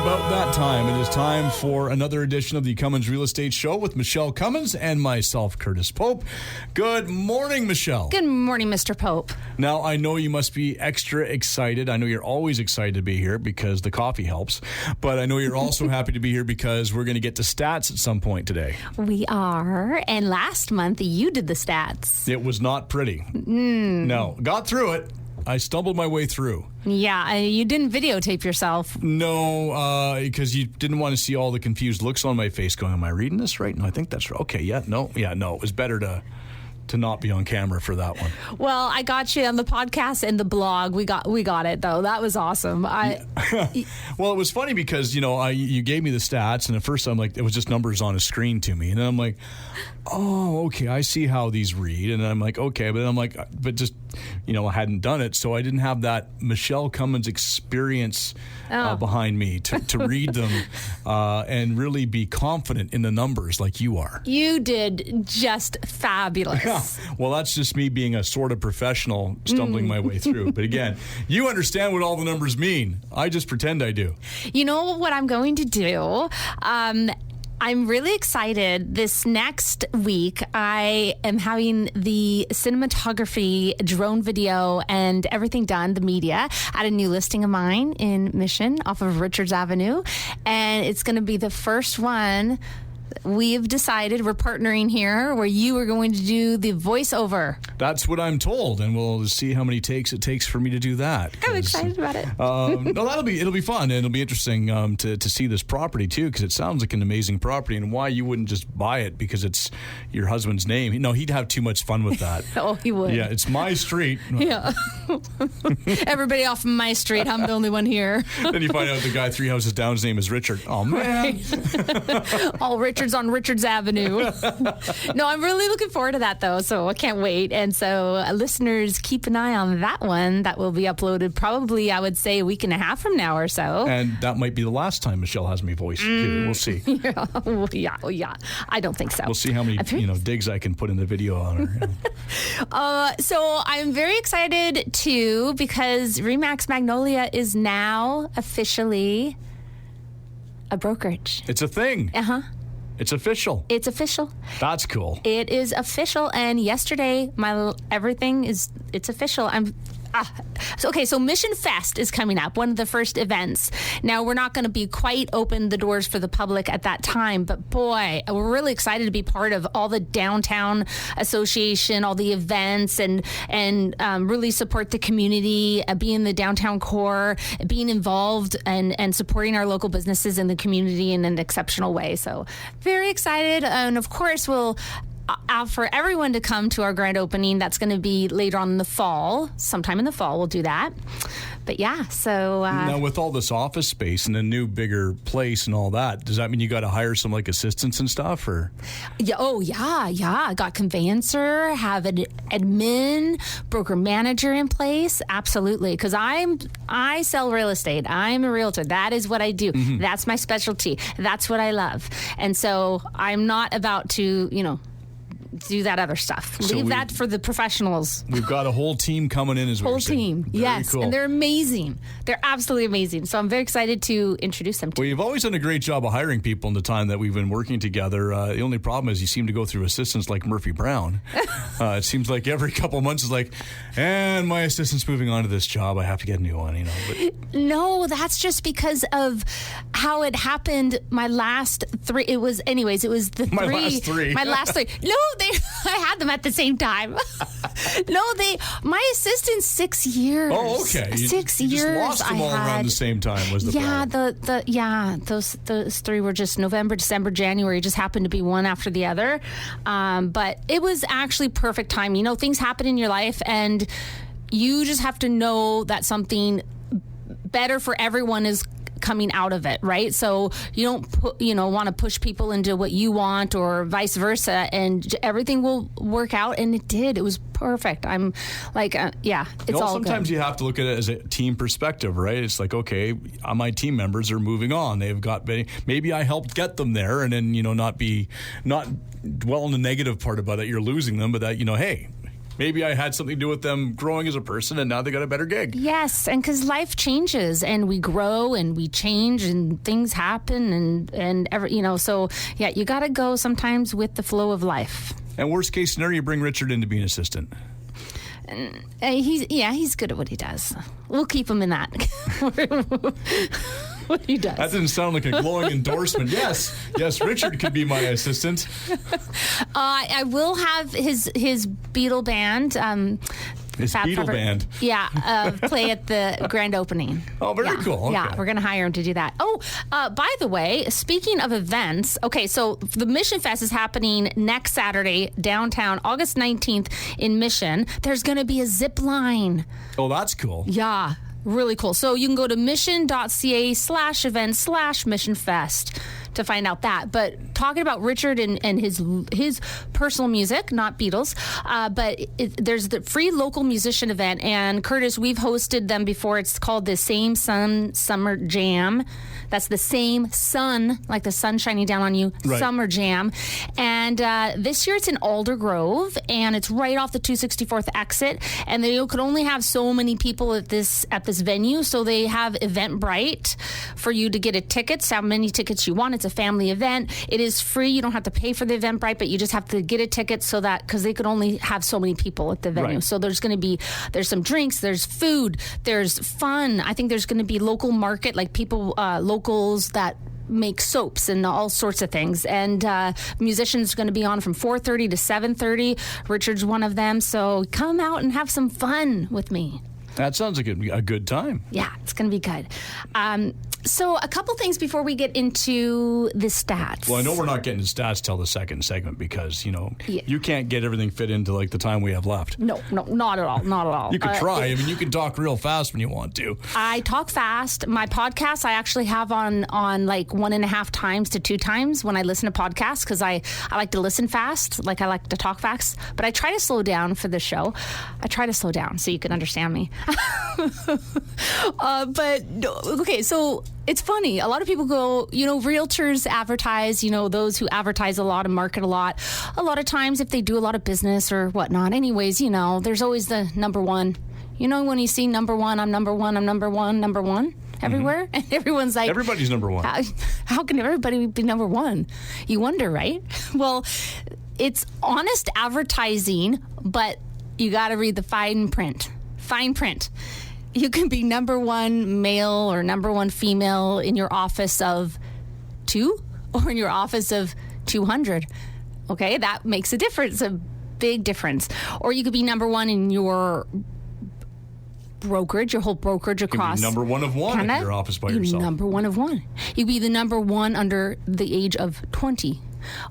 about that time. It is time for another edition of the Cummins Real Estate Show with Michele Cummins and myself, Curtis Pope. Good morning, Michele. Good morning, Mr. Pope. Now, I know you must be extra excited. I know you're always excited to be here because the coffee helps. But I know you're also happy to be here because we're going to get to stats at some point today. We are. And last month, you did the stats. It was not pretty. No. Got through it. I stumbled my way through. Yeah, you didn't videotape yourself. No, because you didn't want to see all the confused looks on my face going, am I reading this right? No, I think that's right. Okay, no. It was better to not be on camera for that one. Well, I got you on the podcast and the blog. We got it, though. That was awesome. Well, it was funny because, you gave me the stats, and at first I'm like, it was just numbers on a screen to me. And then I'm like, oh, okay, I see how these read. And I'm like, okay. But then I'm like, but just, I hadn't done it. So I didn't have that Michele Cummins experience behind me to read them and really be confident in the numbers like you are. You did just fabulous. Yeah. Well, that's just me being a sort of professional stumbling my way through. But again, you understand what all the numbers mean. I just pretend I do. You know what I'm going to do? I'm really excited. This next week, I am having the cinematography, drone video, and everything done, the media, at a new listing of mine in Mission off of Richards Avenue. And it's going to be the first one. We've decided we're partnering here where you are going to do the voiceover. That's what I'm told, and we'll see how many takes it takes for me to do that. I'm excited about it. No, it'll be fun, and it'll be interesting to see this property too, because it sounds like an amazing property, and why you wouldn't just buy it because it's your husband's name. No, he'd have too much fun with that. Oh, he would. Yeah, it's my street. Yeah. Everybody off my street. I'm the only one here. Then you find out the guy 3 houses down, his name is Richard. Oh, man. Right. All Richards on Richards Avenue. No, I'm really looking forward to that, though, so I can't wait. And so listeners, keep an eye on that one. That will be uploaded probably, I would say, a week and a half from now or so. And that might be the last time Michele has me voice. We'll see. Yeah. I don't think so. We'll see how many digs I can put in the video on her. So I'm very excited, too, because RE/MAX Magnolia is now officially a brokerage. It's a thing. Uh-huh. It's official. It's official. That's cool. It is official, and yesterday, it's official. So Mission Fest is coming up, one of the first events. Now, we're not going to be quite open the doors for the public at that time, but boy, we're really excited to be part of all the downtown association, all the events, and really support the community, be in the downtown core, being involved and supporting our local businesses in the community in an exceptional way. So very excited. And of course, we'll for everyone to come to our grand opening. That's going to be later on in the fall. Sometime in the fall, we'll do that. But yeah, so... now, with all this office space and a new, bigger place and all that, does that mean you got to hire some, assistants and stuff, or...? Yeah, I got conveyancer, have an admin, broker manager in place. Absolutely, because I sell real estate. I'm a realtor. That is what I do. Mm-hmm. That's my specialty. That's what I love. And so I'm not about to, do that other stuff. Leave that for the professionals. We've got a whole team coming in as well. Whole team, yes. Cool. And they're amazing. They're absolutely amazing. So I'm very excited to introduce them to you. Well, you've always done a great job of hiring people in the time that we've been working together. The only problem is you seem to go through assistants like Murphy Brown. It seems like every couple of months is like, and my assistant's moving on to this job. I have to get a new one, But no, that's just because of how it happened. My last three, my last three. No, I had them at the same time. My assistant's 6 years. Oh, okay. 6 years. You just lost them all around the same time was the problem. Those three were just November, December, January. Just happened to be one after the other. But it was actually perfect time. Things happen in your life, and you just have to know that something better for everyone is coming out of it, right? So you don't want to push people into what you want or vice versa, and everything will work out. And it did. It was perfect. I'm like, it's all sometimes good. You have to look at it as a team perspective, right? It's like, okay, my team members are moving on. They've got, maybe I helped get them there, and then, not dwell on the negative part about it. You're losing them, but that, hey, maybe I had something to do with them growing as a person, and now they got a better gig. Yes, and because life changes, and we grow, and we change, and things happen, so yeah, you got to go sometimes with the flow of life. And worst case scenario, you bring Richard in to be an assistant. He's good at what he does. We'll keep him in that. What he does. That didn't sound like a glowing endorsement. Yes, Richard could be my assistant. I will have his Beatle band. His Beatle band. Yeah, play at the grand opening. Oh, very cool. Okay. Yeah, we're going to hire him to do that. Oh, by the way, speaking of events, okay, so the Mission Fest is happening next Saturday downtown, August 19th in Mission. There's going to be a zip line. Oh, that's cool. Yeah. Really cool. So you can go to mission.ca/events/missionfest to find out that. But talking about Richard and his personal music, not Beatles, but there's the free local musician event. And Curtis, we've hosted them before. It's called the Same Sun Summer Jam. That's the same sun, like the sun shining down on you, right. Summer Jam. And this year it's in Alder Grove, and it's right off the 264th exit. And they could only have so many people at this venue, so they have Eventbrite for you to get a ticket, how many tickets you want. It's a family event. It is free. You don't have to pay for the Eventbrite, but you just have to get a ticket so that, because they could only have so many people at the venue. Right. So there's some drinks, there's food, there's fun. I think there's going to be local market, like people, locals that make soaps and all sorts of things. And musicians are going to be on from 4:30 to 7:30. Richard's one of them. So come out and have some fun with me. That sounds like a good time. Yeah, it's going to be good. So a couple things before we get into the stats. Well, I know we're not getting to stats till the second segment because, you can't get everything fit into like the time we have left. No, not at all. Not at all. You could try. You can talk real fast when you want to. I talk fast. My podcast I actually have on like 1.5 times to 2 times when I listen to podcasts, because I like to listen fast, like I like to talk fast, but I try to slow down for the show. I try to slow down so you can understand me. But okay, so it's funny. A lot of people go, realtors advertise, those who advertise a lot and market a lot of times if they do a lot of business or whatnot. Anyways, there's always the number one. When you see number one, I'm number one everywhere. Mm-hmm. And everyone's like, everybody's number one. How can everybody be number one? You wonder, right? Well, it's honest advertising, but you got to read the fine print. Fine print. You can be number one male or number one female in your office of 2 or in your office of 200. Okay, that makes a difference, a big difference. Or you could be number one in your brokerage, your whole brokerage across. You could be number one of one in your office by yourself. Number one of one. You'd be the number one under the age of 20.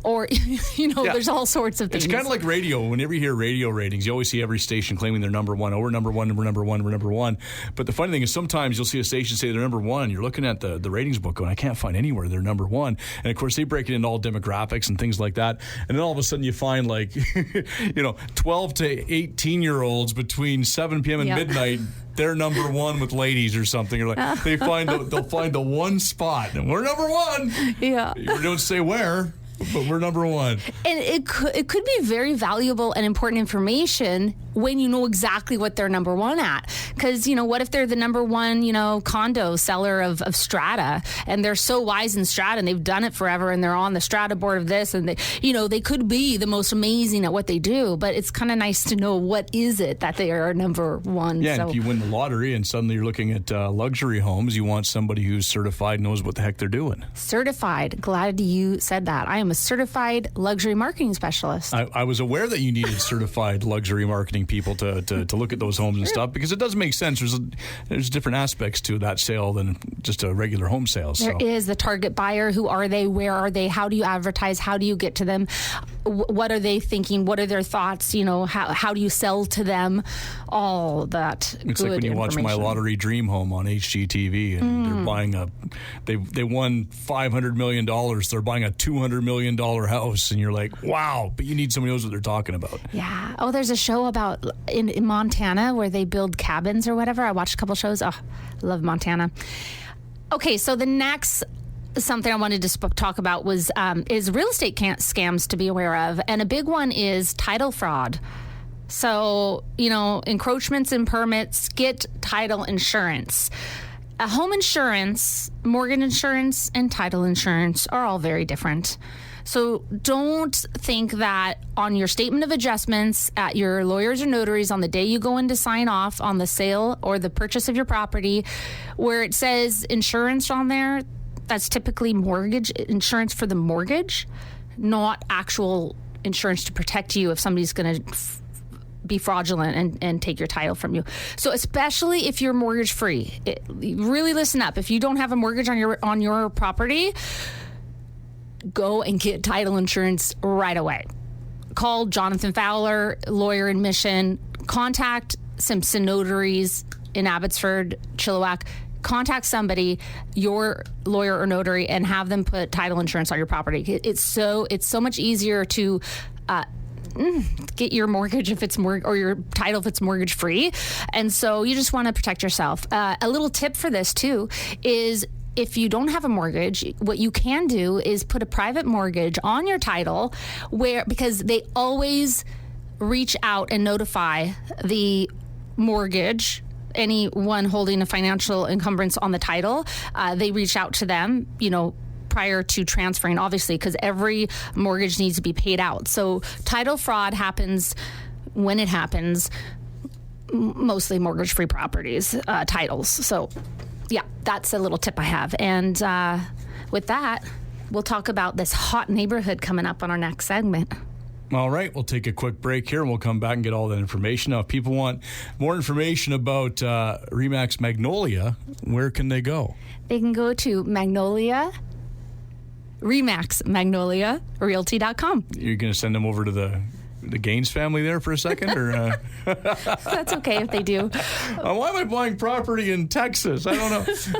Or, there's all sorts of things. It's kind of like radio. Whenever you hear radio ratings, you always see every station claiming they're number one. Oh, we're number one, we're number one, we're number one. But the funny thing is sometimes you'll see a station say they're number one. You're looking at the ratings book going, I can't find anywhere they're number one. And, of course, they break it into all demographics and things like that. And then all of a sudden you find, 12 to 18-year-olds between 7 p.m. and midnight, they're number one with ladies or something. Or they'll find the one spot. And we're number one. Yeah. We don't say where. But we're number one. And it could be very valuable and important information when you know exactly what they're number one at. Because, what if they're the number one, condo seller of strata, and they're so wise in strata and they've done it forever and they're on the strata board of this, and they could be the most amazing at what they do, but it's kind of nice to know what is it that they are number one. Yeah, so. And if you win the lottery and suddenly you're looking at luxury homes, you want somebody who's certified, knows what the heck they're doing. Certified. Glad you said that. I am a certified luxury marketing specialist. I was aware that you needed certified luxury marketing people to look at those homes and stuff, because it does make sense. There's different aspects to that sale than just a regular home sale. There is the target buyer. Who are they? Where are they? How do you advertise? How do you get to them? What are they thinking? What are their thoughts? How do you sell to them? All that. It's like when you watch My Lottery Dream Home on HGTV, and they're buying they won $500 million. They're buying a $200 million house, and you're like, wow, but you need somebody who knows what they're talking about. Yeah. Oh, there's a show about in Montana where they build cabins or whatever. I watched a couple shows. Oh, love Montana. Okay, so the next something I wanted to talk about is real estate scams to be aware of, and a big one is title fraud. So, encroachments and permits, get title insurance. Home insurance, mortgage insurance, and title insurance are all very different. So don't think that on your statement of adjustments at your lawyers or notaries on the day you go in to sign off on the sale or the purchase of your property, where it says insurance on there, that's typically mortgage insurance for the mortgage, not actual insurance to protect you if somebody's going to be fraudulent and take your title from you. So especially if you're mortgage free, really listen up. If you don't have a mortgage on your property, go and get title insurance right away. Call Jonathan Fowler, lawyer in Mission. Contact Simpson Notaries in Abbotsford, Chilliwack. Contact somebody, your lawyer or notary, and have them put title insurance on your property. It's so much easier to get your mortgage if it's or your title if it's mortgage free. And so you just want to protect yourself. A little tip for this too is, if you don't have a mortgage, what you can do is put a private mortgage on your title, because they always reach out and notify the mortgage, anyone holding a financial encumbrance on the title. They reach out to them, prior to transferring, obviously, because every mortgage needs to be paid out. So title fraud happens when it happens, mostly mortgage-free properties, titles. So yeah, that's a little tip I have. And with that, we'll talk about this hot neighborhood coming up on our next segment. All right, we'll take a quick break here and we'll come back and get all that information. Now, if people want more information about RE/MAX Magnolia, where can they go? They can go to RE/MAX Magnolia Realty.com. You're going to send them over to the Gaines family there for a second? Or That's okay if they do. Why am I buying property in Texas? I don't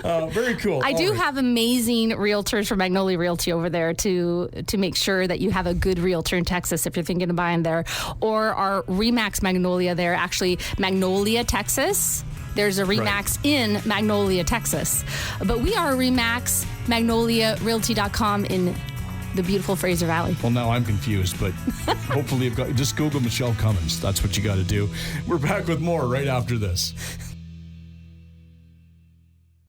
know. Very cool. I do have amazing realtors from Magnolia Realty over there to make sure that you have a good realtor in Texas if you're thinking of buying there. Or our RE/MAX Magnolia there, actually Magnolia, Texas. There's a RE/MAX in Magnolia, Texas. But we are RE/MAX Magnolia Realty.com in the beautiful Fraser Valley. Well, now I'm confused, but hopefully just Google Michele Cummins. That's what you got to do. We're back with more right after this.